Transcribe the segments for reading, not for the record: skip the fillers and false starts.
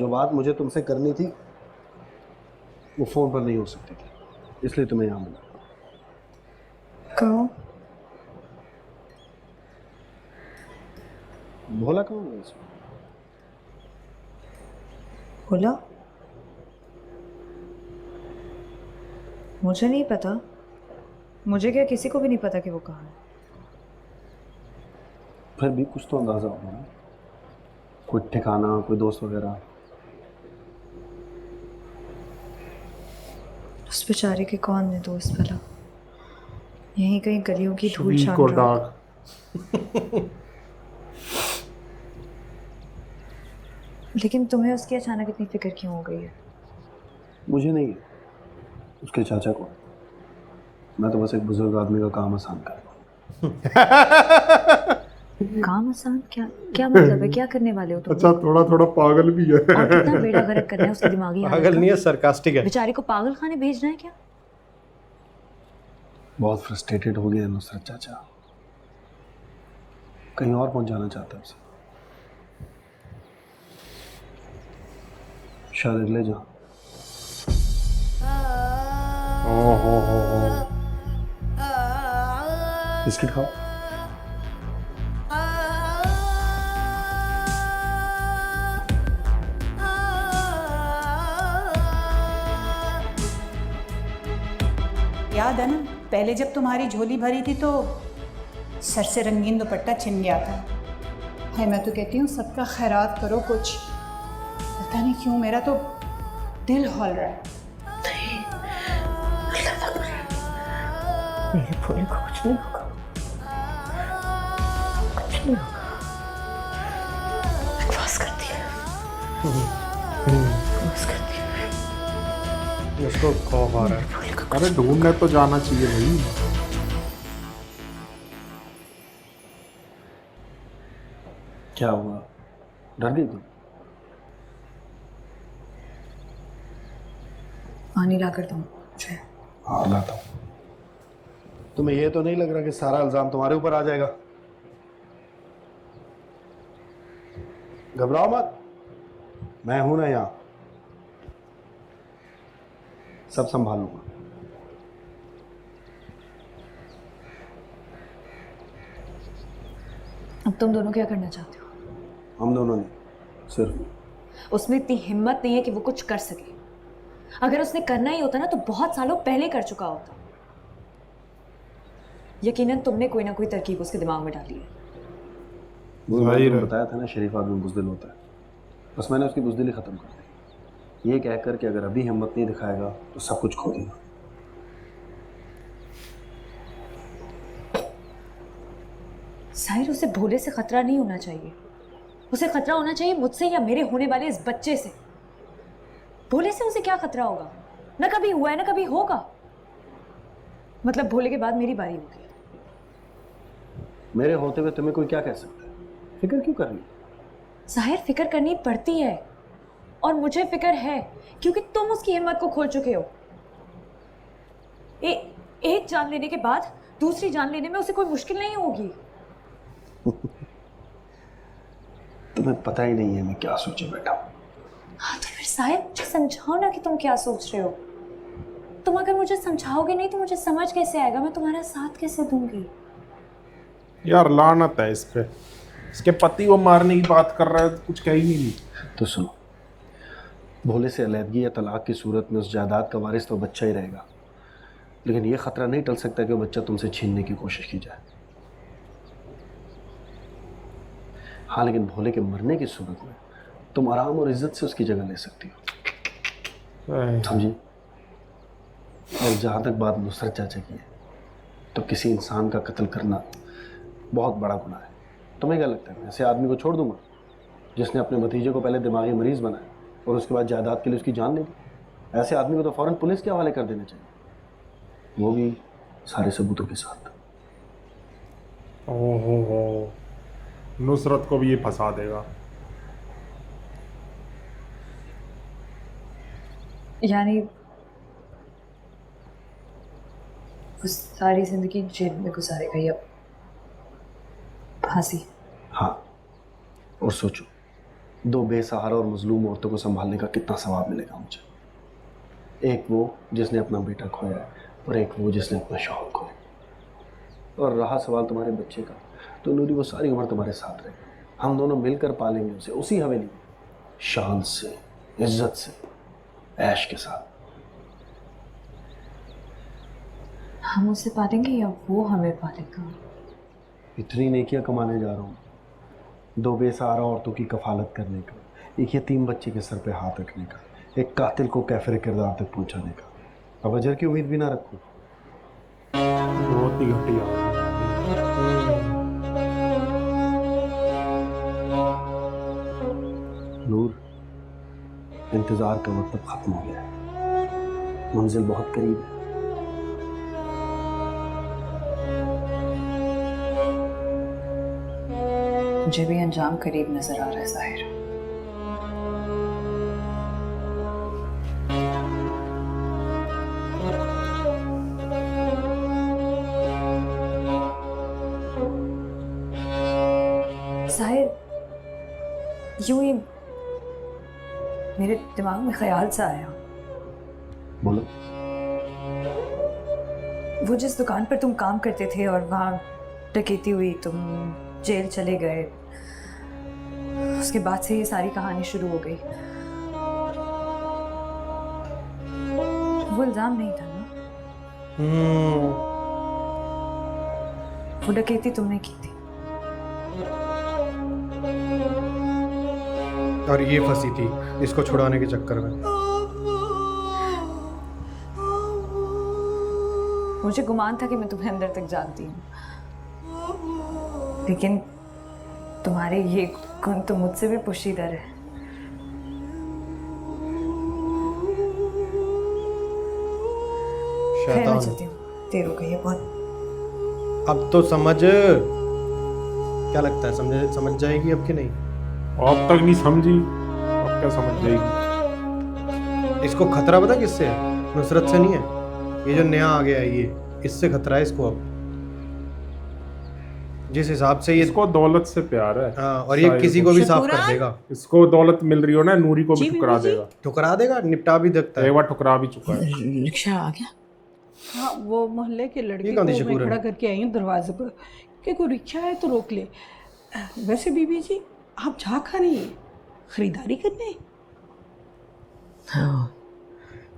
जो बात मुझे तुमसे करनी थी वो फोन पर नहीं हो सकती थी, इसलिए तुम्हें यहाँ बुलाया। कहो। भोला कौन है इसमें? बोला मुझे नहीं पता। मुझे क्या, किसी को भी नहीं पता कि वो कहाँ है। फिर भी कुछ तो अंदाजा होगा ना, कोई ठिकाना, कोई दोस्त वगैरह। उस बेचारे के कौन है दोस्त भला? यहीं कहीं गलियों की धूल श्री छान को रहा। डाक। लेकिन तुम्हें उसकी अचानक इतनी फिक्र क्यों हो गई है? मुझे नहीं है, उसके चाचा को। मैं तो बस एक बुजुर्ग आदमी का काम आसान कर रहा हूँ। काम आसान? क्या क्या मतलब है? क्या करने वाले हो तुम? अच्छा, थोड़ा थोड़ा पागल भी है। और कितना बेड़ा गर्क करना है उसके दिमागी हालत पागल का? नहीं है, सरकास्टिक है। बेचारे को पागल खाने भेजना है क्या? बहुत फ्रस्ट्रेटेड हो गया नुसरत चाचा, कहीं और पहुंचाना चाहता है उसे, शायद अगले जहां। ओहो। बिस्किट खाओ। याद है ना, पहले जब तुम्हारी झोली भरी थी तो सर से रंगीन दुपट्टा छिन गया था। है, मैं तो कहती हूँ सबका खैरात करो कुछ। पता नहीं क्यों मेरा तो दिल हौल रहा है। मेरे भोले को कुछ नहीं होगा, कुछ नहीं होगा। बकवास करती है, बकवास करती है। उसको खौफ आ रहा है। अरे ढूंढने तो जाना चाहिए भाई। क्या हुआ, डर गई तुम? पानी ला कर दो मुझे। हाँ लाता हूँ। तुम्हें ये तो नहीं लग रहा कि सारा इल्जाम तुम्हारे ऊपर आ जाएगा? घबराओ मत, मैं हूं ना यहाँ, सब संभाल लूंगा। अब तुम दोनों क्या करना चाहते हो? हम दोनों ने सिर्फ उसमें इतनी हिम्मत नहीं है कि वो कुछ कर सके। अगर उसने करना ही होता ना तो बहुत सालों पहले कर चुका होता। यकीनन तुमने कोई ना कोई तरकीब उसके दिमाग में डाली है। मैंने बताया था ना, शरीफ आदमी बुज़दिल होता है। बस मैंने उसकी बुज़दिली खत्म कर दी, ये कहकर कि अगर अभी हिम्मत नहीं दिखाएगा तो सब कुछ खो देगा। साहिर, उसे भोले से खतरा नहीं होना चाहिए। उसे खतरा होना चाहिए मुझसे या मेरे होने वाले इस बच्चे से। भोले से उसे क्या खतरा होगा? ना कभी हुआ है ना कभी होगा। मतलब भोले के बाद मेरी बारी होगी। मेरे होते हुए तुम्हें कोई क्या कह सकता है? फिक्र क्यों कर रही हो? साहिर, फिक्र करनी पड़ती है और मुझे फिक्र है क्योंकि तुम उसकी हिम्मत को खोल चुके हो। एक जान लेने के बाद दूसरी जान लेने में उसे कोई मुश्किल नहीं होगी। तुम्हें पता ही नहीं है मैं क्या सोचे बैठा हूं। हाँ तो फिर साहिर, मुझे समझाओ ना कि तुम क्या सोच रहे हो। तुम अगर मुझे समझाओगे नहीं तो मुझे समझ कैसे आएगा? मैं तुम्हारा साथ कैसे दूंगी? यार लानत है इस पे। इसके पति को मारने की बात कर रहा है, कुछ कह ही नहीं। तो सुनो, भोले से अलहदगी या तलाक की सूरत में उस जायदाद का वारिस तो बच्चा ही रहेगा, लेकिन ये खतरा नहीं टल सकता कि वो बच्चा तुमसे छीनने की कोशिश की जाए। हाँ, लेकिन भोले के मरने की सूरत में तुम आराम और इज्जत से उसकी जगह ले सकती हो, समझी? और जहाँ तक बात नुसरत चाचा की है, तो किसी इंसान का कत्ल करना बहुत बड़ा गुनाह है। तुम्हें क्या लगता है ऐसे आदमी को छोड़ दूंगा जिसने अपने भतीजे को पहले दिमागी मरीज बनाया और उसके बाद जायदाद के लिए उसकी जान ले ली? ऐसे आदमी को तो फौरन पुलिस के हवाले कर देना चाहिए, वो भी सारे सबूतों के साथ। ओहो, नुसरत को भी ये फंसा देगा। यानी वो सारी जिंदगी जेल में गुजारेगा या फांसी? हाँ, और सोचो दो बेसहारा और मजलूम औरतों को संभालने का कितना सवाब मिलेगा मुझे। एक वो जिसने अपना बेटा खोया है और एक वो जिसने अपना शौहर खोया। और रहा सवाल तुम्हारे बच्चे का, तो नूरी वो सारी उम्र तुम्हारे साथ रहे, हम दोनों मिलकर पालेंगे उसे उसी हवेली में, शान से, इज्जत से, ऐश के साथ। हम उसे पालेंगे या वो हमें पालेगा? इतनी नेकियां कमाने जा रहा हूँ, दो बेसहारा औरतों की कफालत करने का, एक यतीम बच्चे के सर पे हाथ रखने का, एक कातिल को कैफिर किरदार तक पहुंचाने का। अब अजर की उम्मीद भी ना रखूँ। बहुत ही घटिया। नूर, इंतजार का वक्त अब खत्म हो गया है, मंजिल बहुत करीब है। मुझे भी अंजाम करीब नजर आ रहा है जाहिर। जाहिर, यूं ही मेरे दिमाग में ख्याल सा आया। बोलो। वो जिस दुकान पर तुम काम करते थे और वहाँ डकैती हुई, तुम जेल चले गए, उसके बाद से ये सारी कहानी शुरू हो गई। वो इल्जाम नहीं था ना? वो डकैती तुमने की थी। और ये फंसी थी इसको छुड़ाने के चक्कर में। मुझे गुमान था कि मैं तुम्हें अंदर तक जानती हूँ, लेकिन तुम्हारे ये गुण तो मुझसे भी पोशीदा है। खैर, मैं शैतान। चलती हूँ, देर हो गई है बहुत। अब तो समझ, क्या लगता है समझ जाएगी अब कि नहीं? अब तक नहीं समझी, अब क्या समझ जाएगी। इसको खतरा पता किससे है? नुसरत से नहीं है, ये जो नया आ गया है ये, इससे खतरा है इसको। अब जिस हिसाब से ये इसको दौलत से प्यार है। हाँ, और ये किसी को भी साफ कर देगा। इसको दौलत मिल रही हो ना, नूरी को भी ठुकरा देगा। ठुकरा देगा, निपटा भी देखता है। एक बार ठुकरा भी चुका है। रिक्शा आ गया। हाँ, वो मोहल्ले के लड़के ये को कौन सी मैं शकूर है? खड़ा करके आई हूँ दरवाजे पर कि कोई रिक्शा है तो रोक ले। वैसे बीबी जी, आप जा खा रही हैं? खरीदारी करने? हाँ,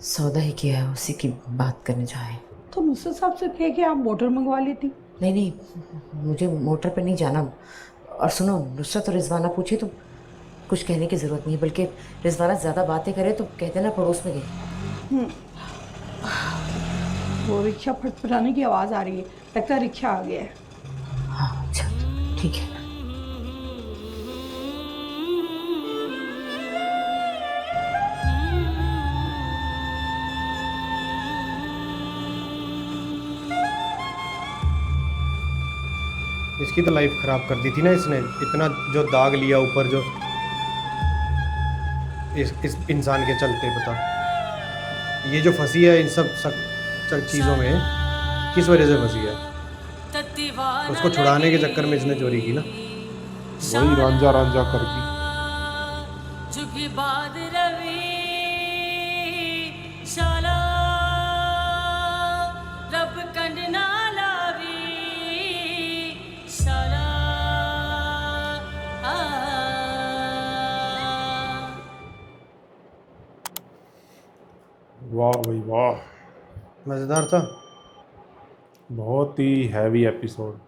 सौदा ही किया है, उसी की बात करने जाए। तो नुसरत साहब से कह के आप मोटर मंगवा लेती। नहीं नहीं, मुझे मोटर पे नहीं जाना। और सुनो, नुसरत और रिजवाना पूछे तो कुछ कहने की ज़रूरत नहीं है, बल्कि रिजवाना ज़्यादा बातें करे तो कहते ना पड़ोस में गई। वो रिक्शा फटफटाने की आवाज़ आ रही है, लगता है रिक्शा आ गया है। हाँ अच्छा, ठीक है। इसकी तो लाइफ खराब कर दी थी ना इसने, इतना जो दाग लिया ऊपर, जो इस इंसान के चलते। बता, ये जो फंसी है इन सब चीज़ों में, किस वजह से फंसी है? उसको छुड़ाने के चक्कर में इसने चोरी की ना। वही रांझा रांझा करके। वाह भाई वाह, मज़ेदार था। बहुत ही हैवी एपिसोड।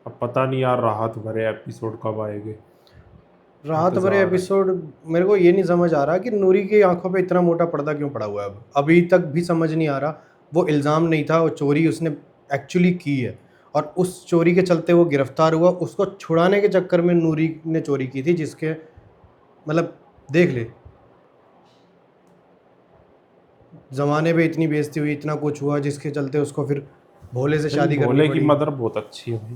अब पता नहीं यार राहत भरे एपिसोड कब आएंगे। राहत भरे एपिसोड, मेरे को ये नहीं समझ आ रहा कि नूरी की आंखों पे इतना मोटा पर्दा क्यों पड़ा हुआ है। अब अभी तक भी समझ नहीं आ रहा। वो इल्ज़ाम नहीं था, वो चोरी उसने एक्चुअली की है, और उस चोरी के चलते वो गिरफ्तार हुआ। उसको छुड़ाने के चक्कर में नूरी ने चोरी की थी, जिसके मतलब देख ले, ज़माने पे इतनी बेइज्जती हुई, इतना कुछ हुआ, जिसके चलते उसको फिर भोले से शादी करनी भोले की पड़ी। मदर बहुत अच्छी है भाई,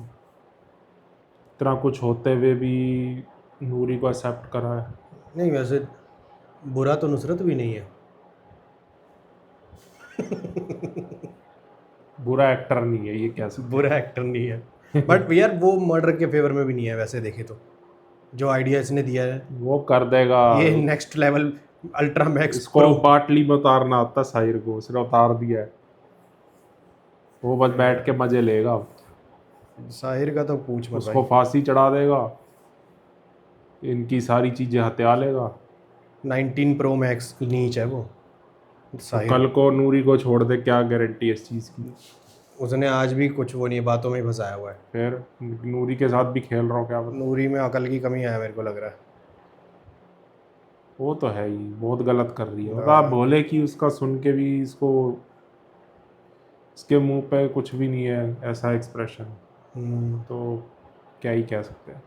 इतना कुछ होते हुए भी नूरी को एक्सेप्ट करा है। नहीं, वैसे बुरा तो नुसरत भी नहीं है। बुरा एक्टर नहीं है ये, क्या सकते। बुरा एक्टर नहीं है, बट यार वो मर्डर के फेवर में भी नहीं है वैसे देखे तो। जो आइडिया इसने दिया है वो कर देगा। ये नेक्स्ट लेवल अल्ट्रा मैक्स इसको बाटली में उतारना होता साहिर को, उसने उतार दिया है। वो बस बैठ के मजे लेगा। साहिर का तो पूछ मत उसको भाई। फांसी चढ़ा देगा, इनकी सारी चीजें हत्या लेगा। 19 प्रो मैक्स नीच है वो साहिर। कल को नूरी को छोड़ दे, क्या गारंटी है इस चीज़ की। उसने आज भी कुछ वो नहीं है, बातों में ही फंसाया हुआ है। फिर नूरी के साथ भी खेल रहा हूँ, क्या पता। नूरी में अकल की कमी है मेरे को लग रहा है। वो तो है ही, बहुत गलत कर रही है। मतलब आप भोले की उसका सुन के भी इसको, इसके मुंह पे कुछ भी नहीं है ऐसा एक्सप्रेशन, तो क्या ही कह सकते हैं।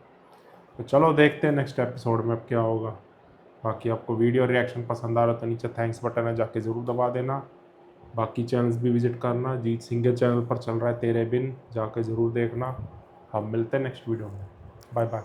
तो चलो देखते हैं नेक्स्ट एपिसोड में अब क्या होगा। बाकी आपको वीडियो रिएक्शन पसंद आ रहा है तो नीचे थैंक्स बटन है, जाके ज़रूर दबा देना। बाकी चैनल्स भी विजिट करना, जीत सिंह के चैनल पर चल रहा है तेरे बिन, जाके ज़रूर देखना। हम मिलते हैं नेक्स्ट वीडियो में। Bye bye.